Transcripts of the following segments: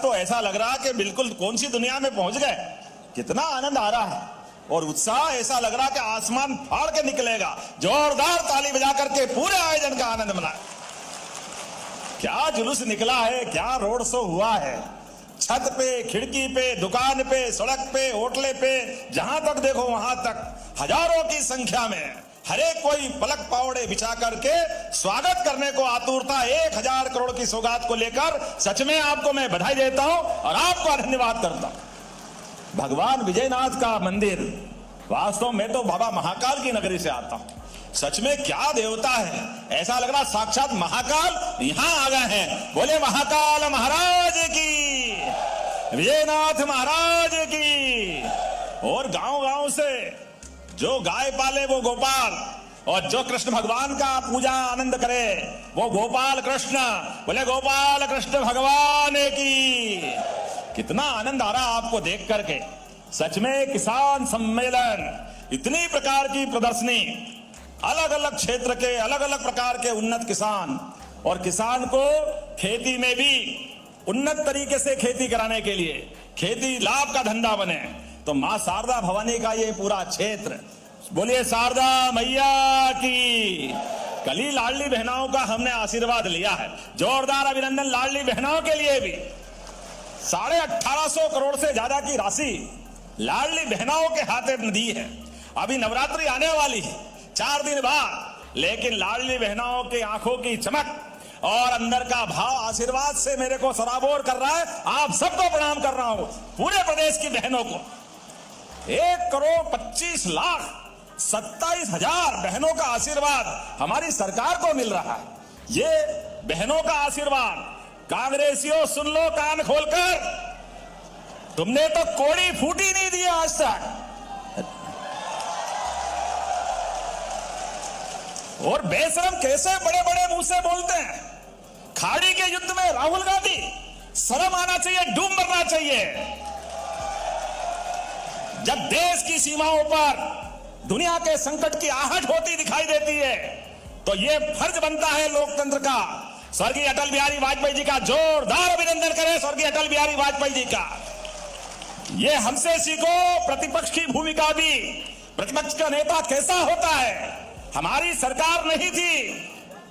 तो ऐसा लग रहा कि बिल्कुल कौन सी दुनिया में पहुंच गए। कितना आनंद आ रहा है और उत्साह, ऐसा लग रहा कि आसमान फाड़ के निकलेगा। जोरदार ताली बजा करके पूरे आयोजन का आनंद मनाए। क्या जुलूस निकला है, क्या रोड शो हुआ है। छत पे, खिड़की पे, दुकान पे, सड़क पे, होटले पे, जहां तक देखो वहां तक हजारों की संख्या में हर एक कोई पलक पावड़े बिछा करके स्वागत करने को आतुर था। 1000 करोड़ की सौगात को लेकर सच में आपको मैं बधाई देता हूं और आपको धन्यवाद करता हूं। भगवान विजयनाथ का मंदिर, वास्तव में तो बाबा महाकाल की नगरी से आता हूं। सच में क्या देवता है, ऐसा लग रहा साक्षात महाकाल यहां आ गए हैं। बोले महाकाल महाराज की, विजयनाथ महाराज की। और गांव गांव से जो गाय पाले वो गोपाल, और जो कृष्ण भगवान का पूजा आनंद करे वो गोपाल कृष्ण। बोले गोपाल कृष्ण भगवान की। कितना आनंद आ रहा आपको देख करके। सच में किसान सम्मेलन, इतनी प्रकार की प्रदर्शनी, अलग अलग क्षेत्र के अलग अलग प्रकार के उन्नत किसान, और किसान को खेती में भी उन्नत तरीके से खेती कराने के लिए खेती लाभ का धंधा बने, तो मां शारदा भवानी का ये पूरा क्षेत्र, बोलिए शारदा मैया की। कल ही लाडली बहनाओं का हमने आशीर्वाद लिया है। जोरदार अभिनंदन लाडली बहनाओं के लिए भी। 1850 करोड़ से ज्यादा की राशि लाडली बहनाओं के हाथे दी है। अभी नवरात्रि आने वाली है 4 दिन बाद, लेकिन लाडली बहनाओं की आंखों की चमक और अंदर का भाव आशीर्वाद से मेरे को सराबोर कर रहा है। आप सबको प्रणाम कर रहा हूं, पूरे प्रदेश की बहनों को। 1,25,27,000 बहनों का आशीर्वाद हमारी सरकार को मिल रहा है। ये बहनों का आशीर्वाद, कांग्रेसियों सुन लो कान खोलकर, तुमने तो कोड़ी फूटी नहीं दी आज तक। और बेशरम कैसे बड़े बड़े मुंह से बोलते हैं। खाड़ी के युद्ध में राहुल गांधी, शर्म आना चाहिए, डूब मरना चाहिए। जब देश की सीमाओं पर दुनिया के संकट की आहट होती दिखाई देती है, तो यह फर्ज बनता है लोकतंत्र का। स्वर्गीय अटल बिहारी वाजपेयी जी का जोरदार अभिनंदन करें। स्वर्गीय अटल बिहारी वाजपेयी जी का ये हमसे सीखो। प्रतिपक्ष की भूमिका भी, प्रतिपक्ष का नेता कैसा होता है। हमारी सरकार नहीं थी,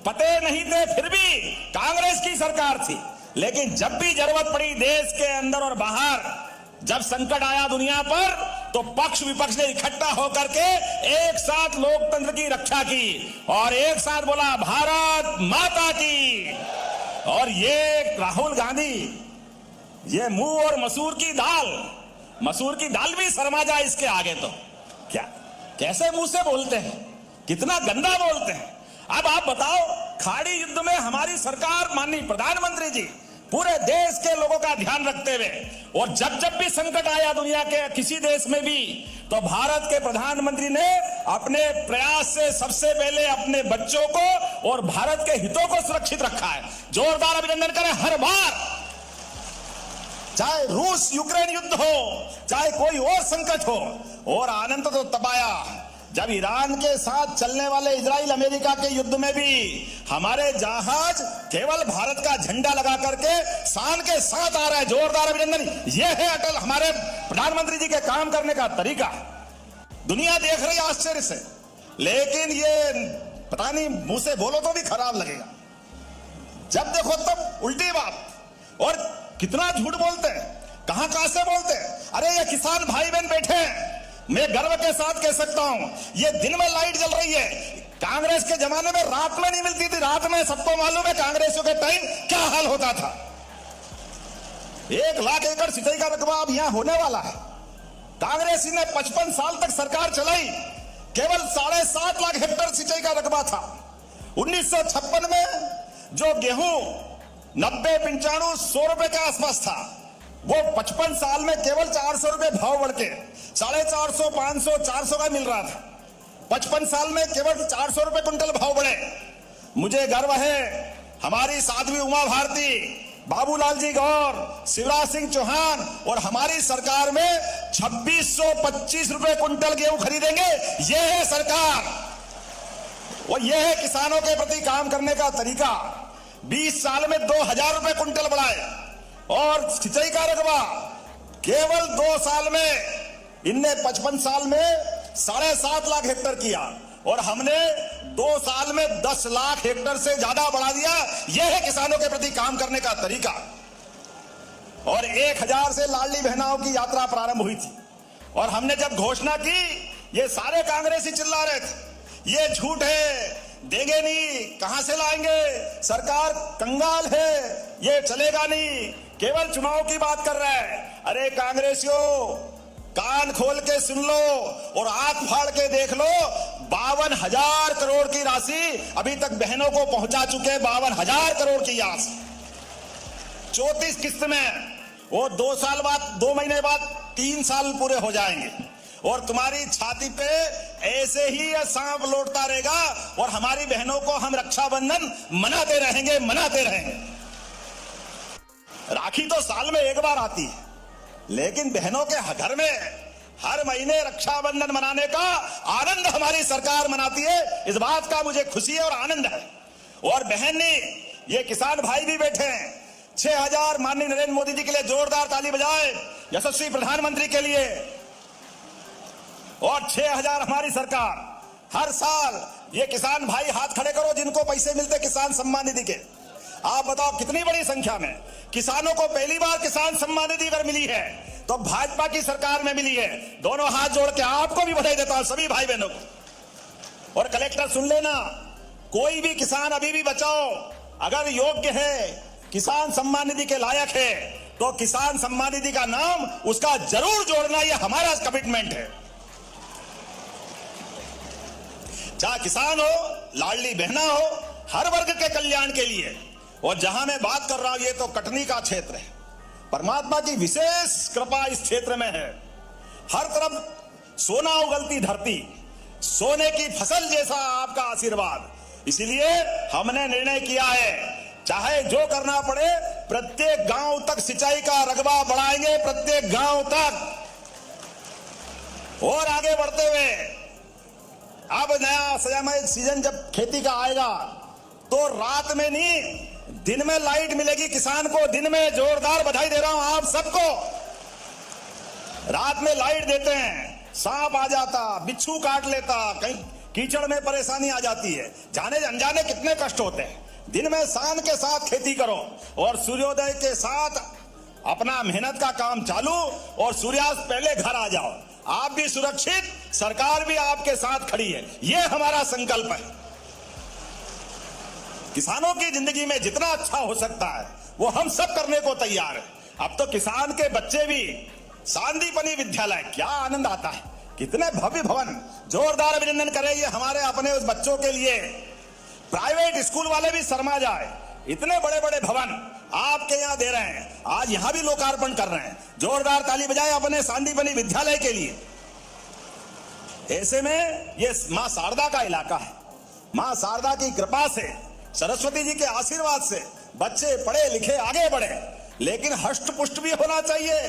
पते नहीं थे, फिर भी कांग्रेस की सरकार थी, लेकिन जब भी जरूरत पड़ी देश के अंदर और बाहर, जब संकट आया दुनिया पर, तो पक्ष विपक्ष ने इकट्ठा होकर के एक साथ लोकतंत्र की रक्षा की और एक साथ बोला भारत माता की। और ये राहुल गांधी, ये मुंह और मसूर की दाल भी शर्मा जाए इसके आगे। तो क्या कैसे मुंह से बोलते हैं, कितना गंदा बोलते हैं। अब आप बताओ, खाड़ी युद्ध में हमारी सरकार, माननीय प्रधानमंत्री जी पूरे देश के लोगों का ध्यान रखते हुए, और जब जब भी संकट आया दुनिया के किसी देश में भी, तो भारत के प्रधानमंत्री ने अपने प्रयास से सबसे पहले अपने बच्चों को और भारत के हितों को सुरक्षित रखा है। जोरदार अभिनंदन करें। हर बार, चाहे रूस यूक्रेन युद्ध हो, चाहे कोई और संकट हो, और आनंद तो तब आया जब ईरान के साथ चलने वाले इजराइल अमेरिका के युद्ध में भी हमारे जहाज केवल भारत का झंडा लगा करके शान के साथ आ रहा है। जोरदार अभिनंदन। यह है अटल हमारे प्रधानमंत्री जी के काम करने का तरीका। दुनिया देख रही है आश्चर्य से, लेकिन ये पता नहीं, मुंह से बोलो तो भी खराब लगेगा, जब देखो तब उल्टी बात। और कितना झूठ बोलते हैं, कहां से बोलते हैं। अरे ये किसान भाई बहन बैठे हैं, मैं गर्व के साथ कह सकता हूं, ये दिन में लाइट जल रही है। कांग्रेस के जमाने में रात में नहीं मिलती थी। रात में सबको मालूम है कांग्रेसियों के टाइम क्या हाल होता था। 1 लाख एकड़ सिंचाई का रकबा अब यहां होने वाला है। कांग्रेस ने 55 साल तक सरकार चलाई, केवल 7.5 लाख हेक्टेयर सिंचाई का रकबा था। 1956 में जो गेहूं 90, 95, 100 रुपए के आसपास था, वो 55 साल में केवल 400 रुपए भाव बढ़ के 450, 500, 400 का मिल रहा था। 55 साल में केवल 400 रुपए कुंटल भाव बढ़े। मुझे गर्व है हमारी साध्वी उमा भारती, बाबूलाल जी गौर, शिवराज सिंह चौहान और हमारी सरकार में 2625 रुपए कुंटल गेहूं खरीदेंगे। यह है सरकार और यह है किसानों के प्रति काम करने का तरीका। 20 साल में 2000 रुपए कुंटल बढ़ाए, और सिंचाई का रकबा केवल 2 साल में इनने 55 साल में 7.5 लाख हेक्टेयर किया और हमने 2 साल में 10 लाख हेक्टेयर से ज्यादा बढ़ा दिया। यह है किसानों के प्रति काम करने का तरीका। और 1000 से लाडली बहनाओं की यात्रा प्रारंभ हुई थी और हमने जब घोषणा की, ये सारे कांग्रेसी चिल्ला रहे थे ये झूठ है, देंगे नहीं, कहां से लाएंगे, सरकार कंगाल है, ये चलेगा नहीं, केवल चुनाव की बात कर रहा है। अरे कांग्रेसियों, कान खोल के सुन लो और आंख फाड़ के देख लो, 52,000 करोड़ की राशि अभी तक बहनों को पहुंचा चुके, 52,000 करोड़ की राशि 34 किस्त में। वो 2 साल बाद, 2 महीने बाद 3 साल पूरे हो जाएंगे और तुम्हारी छाती पे ऐसे ही यह सांप लौटता रहेगा और हमारी बहनों को हम रक्षाबंधन मनाते रहेंगे, मनाते रहेंगे। राखी तो साल में एक बार आती है, लेकिन बहनों के घर में हर महीने रक्षाबंधन मनाने का आनंद हमारी सरकार मनाती है। इस बात का मुझे खुशी है और आनंद है। और बहन ने, ये किसान भाई भी बैठे हैं, 6000 माननीय नरेंद्र मोदी जी के लिए जोरदार ताली बजाए, यशस्वी प्रधानमंत्री के लिए। और 6000 हमारी सरकार हर साल। ये किसान भाई हाथ खड़े करो जिनको पैसे मिलते किसान सम्मान निधि के। आप बताओ कितनी बड़ी संख्या में किसानों को पहली बार किसान सम्मान निधि अगर मिली है तो भाजपा की सरकार में मिली है। दोनों हाथ जोड़ के आपको भी बधाई देता हूं, सभी भाई बहनों को। और कलेक्टर सुन लेना, कोई भी किसान अभी भी बचाओ अगर योग्य है, किसान सम्मान निधि के लायक है, तो किसान सम्मान निधि का नाम उसका जरूर जोड़ना, यह हमारा कमिटमेंट है। चाहे किसान हो, लाडली बहना हो, हर वर्ग के कल्याण के लिए। और जहां मैं बात कर रहा हूं, ये तो कटनी का क्षेत्र है। परमात्मा की विशेष कृपा इस क्षेत्र में है। हर तरफ सोना उगलती धरती, सोने की फसल जैसा आपका आशीर्वाद। इसीलिए हमने निर्णय किया है, चाहे जो करना पड़े, प्रत्येक गांव तक सिंचाई का रकबा बढ़ाएंगे, प्रत्येक गांव तक। और आगे बढ़ते हुए अब नया समय सीजन जब खेती का आएगा तो रात में नहीं, दिन में लाइट मिलेगी किसान को। दिन में जोरदार बधाई दे रहा हूं आप सबको। रात में लाइट देते हैं, सांप आ जाता, बिच्छू काट लेता, कहीं कीचड़ में परेशानी आ जाती है, जाने अनजाने कितने कष्ट होते हैं। दिन में शान के साथ खेती करो और सूर्योदय के साथ अपना मेहनत का काम चालू और सूर्यास्त पहले घर आ जाओ। आप भी सुरक्षित, सरकार भी आपके साथ खड़ी है, यह हमारा संकल्प है। किसानों की जिंदगी में जितना अच्छा हो सकता है वो हम सब करने को तैयार है। अब तो किसान के बच्चे भी सांदीपनी विद्यालय, क्या आनंद आता है, कितने भव्य भवन। जोरदार अभिनंदन करें ये हमारे अपने उस बच्चों के लिए। प्राइवेट स्कूल वाले भी शर्मा जाए, इतने बड़े बड़े भवन आपके यहां दे रहे हैं, आज यहां भी लोकार्पण कर रहे हैं। जोरदार ताली बजाए अपने सांदीपनी विद्यालय के लिए। ऐसे में ये मां शारदा का इलाका है। मां शारदा की कृपा से, सरस्वती जी के आशीर्वाद से बच्चे पढ़े लिखे आगे बढ़े, लेकिन हष्ट पुष्ट भी होना चाहिए।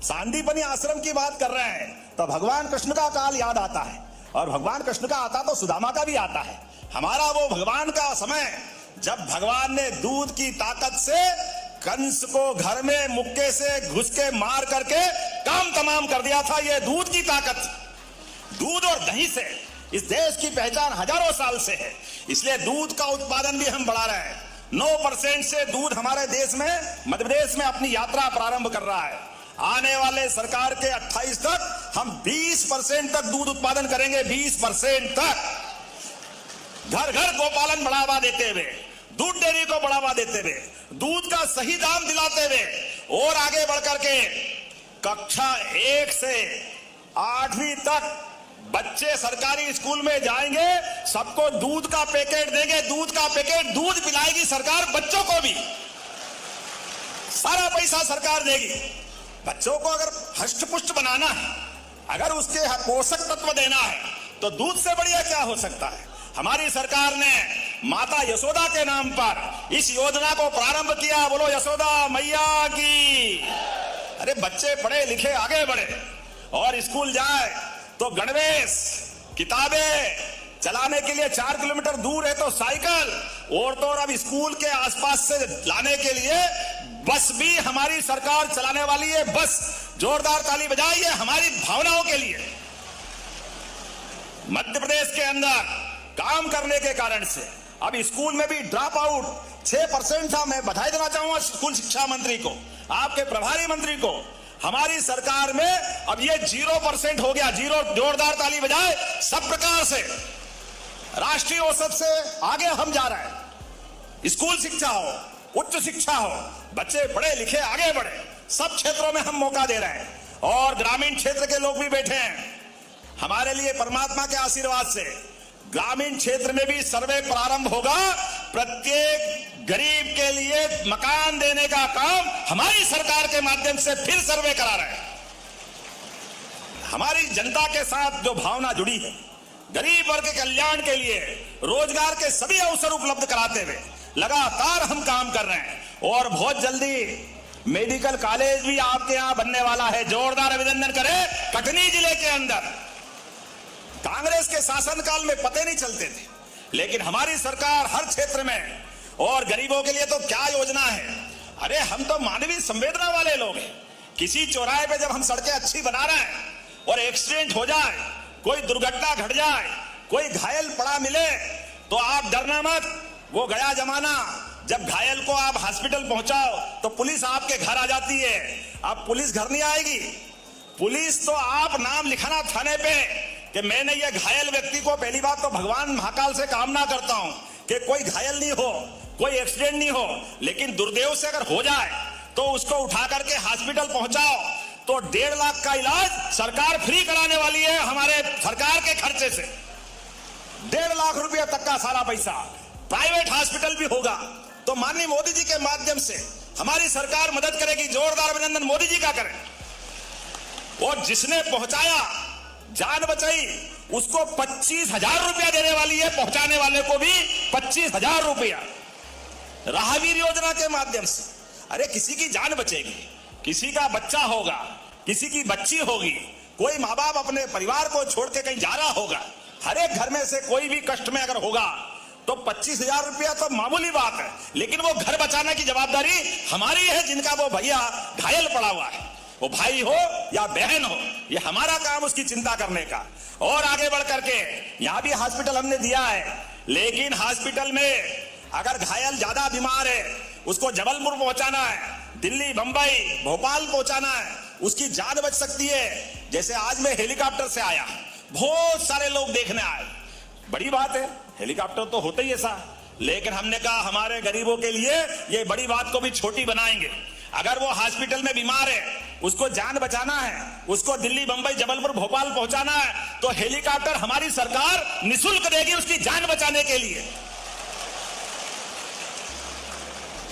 सांदीपनी आश्रम की बात कर रहे हैं तो भगवान कृष्ण का काल याद आता है, और भगवान कृष्ण का आता तो सुदामा का भी आता है। हमारा वो भगवान का समय जब भगवान ने दूध की ताकत से कंस को घर में मुक्के से घुस के मार करके काम तमाम कर दिया था। ये दूध की ताकत, दूध और दही से इस देश की पहचान हजारों साल से है। इसलिए दूध का उत्पादन भी हम बढ़ा रहे हैं। 9% से दूध हमारे देश में, मध्य प्रदेश में अपनी यात्रा प्रारंभ कर रहा है। आने वाले सरकार के 28 तक हम 20% तक दूध उत्पादन करेंगे, 20% तक। घर घर गोपालन बढ़ावा देते हुए, दूध डेयरी को बढ़ावा देते हुए, दूध का सही दाम दिलाते हुए, और आगे बढ़कर के कक्षा 1 से 8वीं तक बच्चे सरकारी स्कूल में जाएंगे, सबको दूध का पैकेट देंगे। दूध का पैकेट, दूध पिलाएगी सरकार बच्चों को भी, सारा पैसा सरकार देगी। बच्चों को अगर हष्ट पुष्ट बनाना है, अगर उसके पोषक तत्व देना है, तो दूध से बढ़िया क्या हो सकता है। हमारी सरकार ने माता यशोदा के नाम पर इस योजना को प्रारंभ किया। बोलो यशोदा मैया की। अरे बच्चे पढ़े लिखे आगे बढ़े और स्कूल जाए तो गणवेश, किताबें, चलाने के लिए 4 किलोमीटर दूर है तो साइकिल, और तो और अब स्कूल के आसपास से लाने के लिए बस भी हमारी सरकार चलाने वाली है। बस जोरदार ताली बजाइए हमारी भावनाओं के लिए। मध्य प्रदेश के अंदर काम करने के कारण से अब स्कूल में भी ड्रॉप आउट 6% था। मैं बधाई देना चाहूंगा स्कूल शिक्षा मंत्री को, आपके प्रभारी मंत्री को। हमारी सरकार में अब ये 0% हो गया। 0। जोरदार ताली बजाए सब प्रकार से। राष्ट्रीय औसत से आगे हम जा रहे हैं। स्कूल शिक्षा हो, उच्च शिक्षा हो, बच्चे पढ़े लिखे आगे बढ़े, सब क्षेत्रों में हम मौका दे रहे हैं। और ग्रामीण क्षेत्र के लोग भी बैठे हैं। हमारे लिए परमात्मा के आशीर्वाद से ग्रामीण क्षेत्र में भी सर्वे प्रारंभ होगा। प्रत्येक गरीब के लिए मकान देने का काम हमारी सरकार के माध्यम से फिर सर्वे करा रहे हैं। हमारी जनता के साथ जो भावना जुड़ी है, गरीब वर्ग के कल्याण के लिए रोजगार के सभी अवसर उपलब्ध कराते हुए लगातार हम काम कर रहे हैं। और बहुत जल्दी मेडिकल कॉलेज भी आपके यहां बनने वाला है। जोरदार अभिनंदन करें। कटनी जिले के अंदर कांग्रेस के शासनकाल में पते नहीं चलते थे, लेकिन हमारी सरकार हर क्षेत्र में, और गरीबों के लिए तो क्या योजना है। अरे हम तो मानवीय संवेदना वाले लोग हैं। किसी चौराहे पे जब हम सड़कें अच्छी बना रहे हैं और एक्सीडेंट हो जाए, कोई दुर्घटना घट जाए, कोई घायल पड़ा मिले, तो आप डरना मत। वो गया जमाना जब घायल को आप हॉस्पिटल पहुंचाओ तो पुलिस आपके घर आ जाती है। अब पुलिस घर नहीं आएगी। पुलिस तो आप नाम लिखाना थाने पे कि मैंने ये घायल व्यक्ति को, पहली बात तो भगवान महाकाल से कामना करता हूं कि कोई घायल नहीं हो, कोई एक्सीडेंट नहीं हो, लेकिन दुर्दैव से अगर हो जाए तो उसको उठा करके हॉस्पिटल पहुंचाओ तो 1.5 लाख का इलाज सरकार फ्री कराने वाली है। हमारे सरकार के खर्चे से 1.5 लाख रुपया तक का सारा पैसा प्राइवेट हॉस्पिटल भी होगा। तो माननीय मोदी जी के माध्यम से हमारी सरकार मदद करेगी। जोरदार अभिनंदन मोदी जी का करें। और जिसने पहुंचाया, जान बचाई, उसको 25,000 रुपया देने वाली है। पहुंचाने वाले को भी 25,000 रुपया राहगीर योजना के माध्यम से। अरे किसी की जान बचेगी, किसी का बच्चा होगा, किसी की बच्ची होगी, कोई माँ बाप अपने परिवार को छोड़ के कहीं जा रहा होगा, हर एक घर में से कोई भी कष्ट में अगर होगा तो 25,000 रुपया तो मामूली बात है, लेकिन वो घर बचाने की जवाबदारी हमारी है। जिनका वो भैया घायल पड़ा हुआ है, वो भाई हो या बहन हो, ये हमारा काम उसकी चिंता करने का। और आगे बढ़ करके यहां भी हॉस्पिटल हमने दिया है, लेकिन हॉस्पिटल में अगर घायल ज्यादा बीमार है, उसको जबलपुर पहुंचाना है, दिल्ली, बंबई, भोपाल पहुंचाना है, उसकी जान बच सकती है। जैसे आज मैं हेलीकॉप्टर से आया, बहुत सारे लोग देखने आए, बड़ी बात है, हेलीकॉप्टर तो होता ही ऐसा। लेकिन हमने कहा हमारे गरीबों के लिए ये बड़ी बात को भी छोटी बनाएंगे। अगर वो हॉस्पिटल में बीमार है, उसको जान बचाना है, उसको दिल्ली, बंबई, जबलपुर, भोपाल पहुंचाना है, तो हेलीकॉप्टर हमारी सरकार निःशुल्क देगी उसकी जान बचाने के लिए।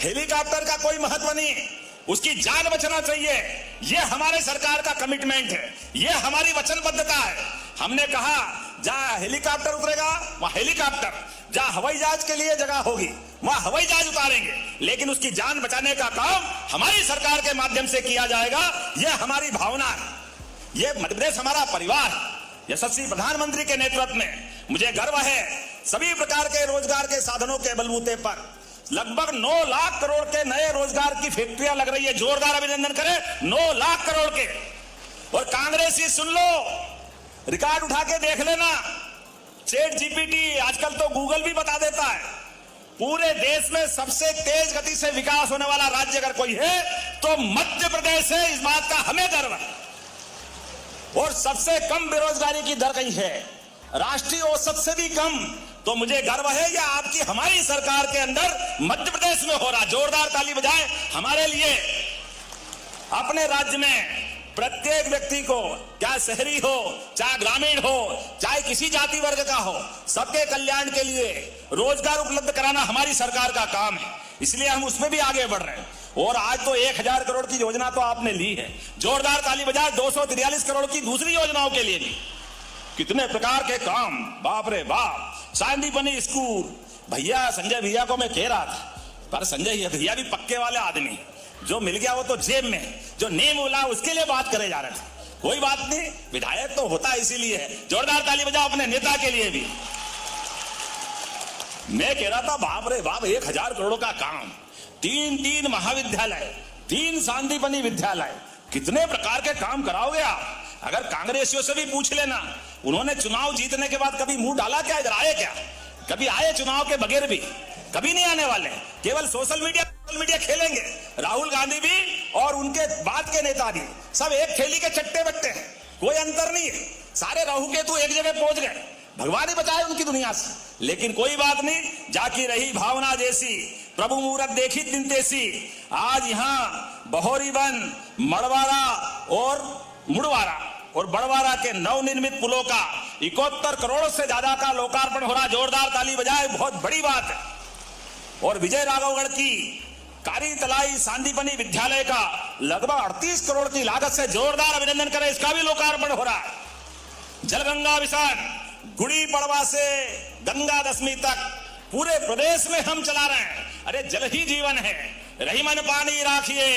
हेलीकॉप्टर का कोई महत्व नहीं, उसकी जान बचना चाहिए। यह हमारे सरकार का कमिटमेंट है, यह हमारी वचनबद्धता है। हमने कहा जहां हेलीकॉप्टर उतरेगा वहां हेलीकॉप्टर, जहां हवाई जहाज के लिए जगह होगी वहां हवाई जहाज उतारेंगे, लेकिन उसकी जान बचाने का काम हमारी सरकार के माध्यम से किया जाएगा। यह हमारी भावना है, यह मध्य प्रदेश हमारा परिवार है। यशस्वी प्रधानमंत्री के नेतृत्व में मुझे गर्व है। सभी प्रकार के रोजगार के साधनों के बलबूते पर लगभग 9 लाख करोड़ के नए रोजगार की फैक्ट्रियां लग रही है। जोरदार अभिनंदन करें। 9 लाख करोड़ के। और कांग्रेसी सुन लो, रिकॉर्ड उठा के देख लेना, चैट जीपीटी, आजकल तो गूगल भी बता देता है, पूरे देश में सबसे तेज गति से विकास होने वाला राज्य अगर कोई है तो मध्य प्रदेश है। इस बात का हमें गर्व है। और सबसे कम बेरोजगारी की दर कहीं है, राष्ट्रीय औसत से भी कम। तो मुझे गर्व है यह आपकी हमारी सरकार के अंदर मध्य प्रदेश में हो रहा। जोरदार ताली बजाएं हमारे लिए। अपने राज्य में प्रत्येक व्यक्ति को, चाहे शहरी हो, चाहे ग्रामीण हो, चाहे किसी जाति वर्ग का हो, सबके कल्याण के लिए रोजगार उपलब्ध कराना हमारी सरकार का काम है। इसलिए हम उसमें भी आगे बढ़ रहे हैं। और आज तो 1,000 करोड़ की योजना तो आपने ली है। जोरदार ताली बजाए 243 करोड़ की दूसरी योजनाओं के लिए भी। कितने प्रकार के काम, बाप रे बाप। सांदीपनी स्कूल, भैया संजय भैया को मैं कह रहा था, पर संजय भैया भी पक्के वाले आदमी, जो मिल गया वो तो जेब में, जो नहीं मिला उसके लिए बात करे जा रहे थे। कोई बात नहीं, विधायक तो होता इसीलिए है। जोरदार ताली बजाओ अपने नेता के लिए भी। मैं कह रहा था बाप रे बाप, 1000 करोड़ का काम, 3 महाविद्यालय, 3 सांदीपनि विद्यालय, कितने प्रकार के काम कराओगे आप? अगर कांग्रेसियों से भी पूछ लेना, उन्होंने चुनाव जीतने के बाद कभी मुंह डाला क्या, इधर आए क्या? कभी आए चुनाव के बगैर भी? कभी नहीं आने वाले। केवल सोशल मीडिया खेलेंगे। राहुल गांधी भी और उनके बाद के नेता भी सब एक थैली के चट्टे बट्टे हैं, कोई अंतर नहीं है। सारे राहु केतु एक जगह पहुंच गए, भगवान ही बचाए उनकी दुनिया से। लेकिन कोई बात नहीं, जाकी रही भावना जैसी, प्रभु मुहूर्त देखी दिन तेसी। आज यहाँ बहोरीबन, मड़वारा और मुड़वारा और बड़वारा के नवनिर्मित पुलों का 71 करोड़ से ज्यादा का लोकार्पण हो रहा। जोरदार ताली बजाए, बहुत बड़ी बात है। और विजय राघवगढ़ की कारी तलाई सांदीपनि विद्यालय का लगभग 38 करोड़ की लागत से जोरदार अभिनंदन करें, इसका भी लोकार्पण हो रहा है। जलगंगा मिशन गुड़ी पड़वा से गंगा दशमी तक पूरे प्रदेश में हम चला रहे हैं। अरे जल ही जीवन है, रही मन पानी राखिए,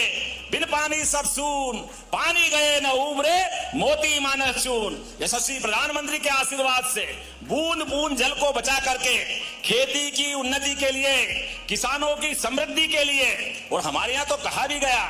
बिन पानी सब सून, पानी गए न उबरे, मोती मानस चून। यशस्वी प्रधानमंत्री के आशीर्वाद से बूंद बूंद जल को बचा करके खेती की उन्नति के लिए, किसानों की समृद्धि के लिए, और हमारे यहाँ तो कहा भी गया,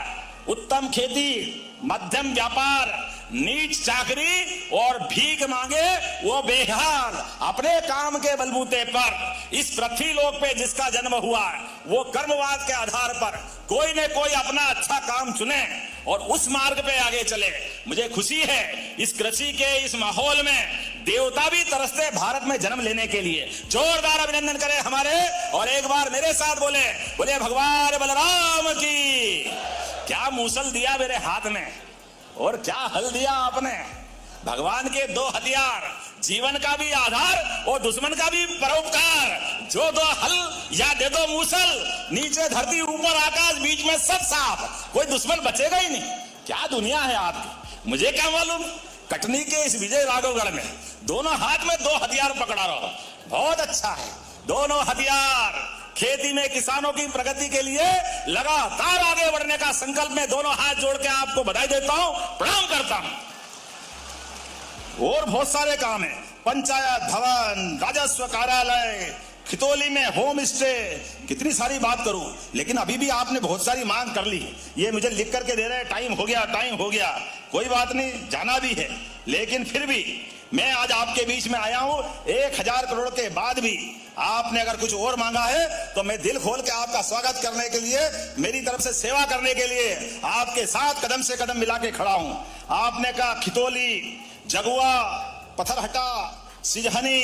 उत्तम खेती, मध्यम व्यापार, नीच चाकरी और भीख मांगे वो बेहाल। अपने काम के बलबूते पर इस पृथ्वी लोक पे जिसका जन्म हुआ वो कर्मवाद के आधार पर कोई न कोई अपना अच्छा काम चुने और उस मार्ग पे आगे चले। मुझे खुशी है इस कृषि के इस माहौल में देवता भी तरसते भारत में जन्म लेने के लिए। जोरदार अभिनंदन करें हमारे, और एक बार मेरे साथ बोले भगवान बलराम की। क्या मूसल दिया मेरे हाथ में और क्या हल दिया आपने। भगवान के 2 हथियार, जीवन का भी आधार और दुश्मन का भी परोपकार। जो 2 हल या दे दो मूसल, नीचे धरती ऊपर आकाश, बीच में सब साफ, कोई दुश्मन बचेगा ही नहीं। क्या दुनिया है आपकी, मुझे क्या मालूम। कटनी के इस विजय राघवगढ़ में दोनों हाथ में 2 हथियार पकड़ा रहो, बहुत अच्छा है। दोनों हथियार खेती में किसानों की प्रगति के लिए लगातार आगे बढ़ने का संकल्प में दोनों हाथ जोड़ के आपको बधाई देता हूं, प्रणाम करता हूं। और बहुत सारे काम है, पंचायत भवन, राजस्व कार्यालय, खितौली में होम स्टे, कितनी सारी बात करूं, लेकिन अभी भी आपने बहुत सारी मांग कर ली। ये मुझे लिख करके दे रहे हैं, टाइम हो गया। कोई बात नहीं, जाना भी है, लेकिन फिर भी मैं आज आपके बीच में आया हूं। 1000 करोड़ के बाद भी आपने अगर कुछ और मांगा है तो मैं दिल खोल के आपका स्वागत करने के लिए, मेरी तरफ से सेवा करने के लिए आपके साथ कदम से कदम मिला के खड़ा हूं। आपने कहा खितौली, जगुआ, पत्थरहटा, सिजहनी,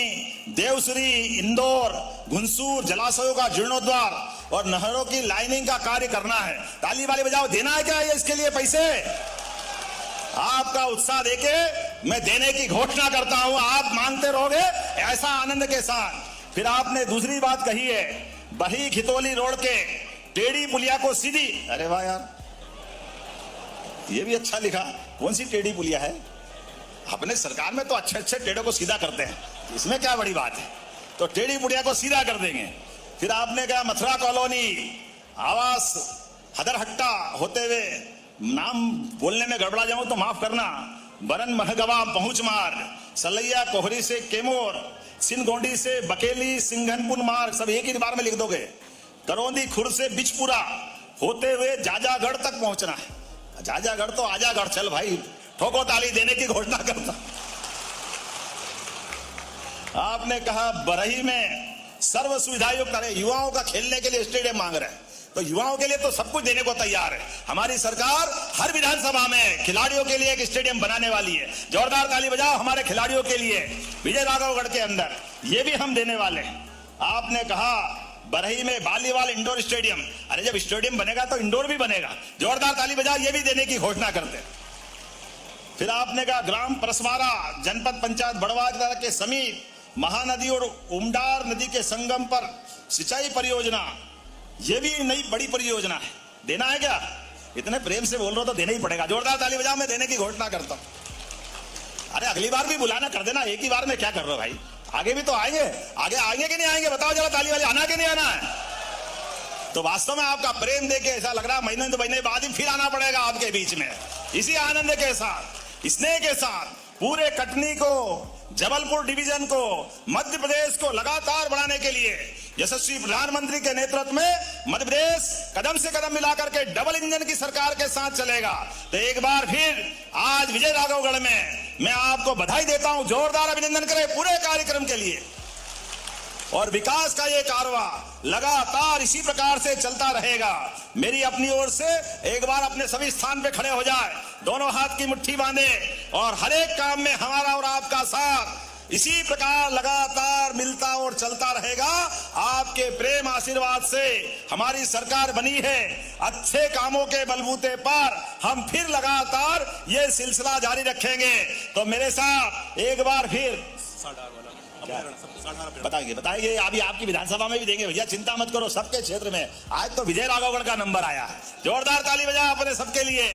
देवसुरी, इंदौर, घुंसूर जलाशयों का जीर्णोद्धार और नहरों की लाइनिंग का कार्य करना है। ताली वाली बजाओ, देना है क्या ये इसके लिए पैसे? आपका उत्साह देके मैं देने की घोषणा करता हूं। आप मांगते रहोगे ऐसा आनंद के साथ। फिर आपने दूसरी बात कही है, बही खितौली रोड के टेढ़ी पुलिया को सीधी। अरे वाह यार, ये भी अच्छा लिखा। कौन सी टेढ़ी पुलिया है? अपने सरकार में तो अच्छे टेढ़ों को सीधा करते हैं, इसमें क्या बड़ी बात है। तो टेढ़ी पुलिया को सीधा कर देंगे। फिर आपने कहा मथुरा कॉलोनी, आवास हदरहट्टा होते हुए, नाम बोलने में गड़बड़ा जाऊं तो माफ करना, बरन महगवा पहुंच मार्ग, सलैया कोहरी से केमोर, सिंगोंडी से बकेली सिंघनपुर मार्ग, सब एक ही बार में लिख दोगे। करौंदी खुर्द से बिचपुरा होते हुए जाजागढ़ तक पहुंचना है। जाजागढ़ तो आजागढ़, चल भाई, ठोको ताली, देने की घोषणा करता। आपने कहा बरही में सर्व सुविधा युक्त, अरे युवाओं का खेलने के लिए स्टेडियम मांग रहे हैं, तो युवाओं के लिए तो सब कुछ देने को तैयार है। हमारी सरकार हर विधानसभा में खिलाड़ियों के लिए एक स्टेडियम बनाने वाली है। जोरदार ताली बजाओ हमारे खिलाड़ियों के लिए। विजय राघवगढ़ के अंदर ये भी हम देने वाले हैं। आपने कहा बरही में बालीवाल इंडोर स्टेडियम, अरे जब स्टेडियम बनेगा तो इंडोर भी बनेगा। जोरदार ताली बजाओ, ये भी देने की घोषणा करते। फिर आपने कहा ग्राम परसवारा जनपद पंचायत बड़वाजरा के समीप महानदी और उमडार नदी के संगम पर सिंचाई परियोजना, ये भी नई बड़ी परियोजना है। देना है क्या? इतने प्रेम से बोल रहे हो तो देना ही पड़ेगा। जोरदार ताली बजाओ, मैं देने की घोषणा करता हूं। अरे अगली बार भी बुलाना कर देना, एक ही बार में क्या कर रहे हो भाई? आगे भी तो आएंगे, आगे आएंगे कि नहीं आएंगे? बताओ जरा, ताली वाले आना कि नहीं आना है? तो वास्तव में आपका प्रेम देके ऐसा लग रहा है महीने 2 महीने बाद ही फिर आना पड़ेगा आपके बीच में, इसी आनंद के साथ, स्नेह के साथ। पूरे कटनी को जबलपुर डिवीजन को, मध्य प्रदेश को लगातार बढ़ाने के लिए यशस्वी प्रधानमंत्री के नेतृत्व में मध्य प्रदेश कदम से कदम मिलाकर के डबल इंजन की सरकार के साथ चलेगा। तो एक बार फिर आज विजय राघवगढ़ में मैं आपको बधाई देता हूं, जोरदार अभिनंदन करें पूरे कार्यक्रम के लिए। और विकास का ये कारवां लगातार इसी प्रकार से चलता रहेगा। मेरी अपनी ओर से एक बार अपने सभी स्थान पे खड़े हो जाए, दोनों हाथ की मुट्ठी बांधे और हर एक काम में हमारा और आपका साथ इसी प्रकार लगातार मिलता और चलता रहेगा। आपके प्रेम आशीर्वाद से हमारी सरकार बनी है। अच्छे कामों के बलबूते पर हम फिर लगातार ये सिलसिला जारी रखेंगे। तो मेरे साथ एक बार फिर बताएंगे अभी आपकी विधानसभा में भी देंगे भैया, चिंता मत करो। सबके क्षेत्र में आज तो विजय राघवगढ़ का नंबर आया। जोरदार ताली बजाओ अपने सबके लिए।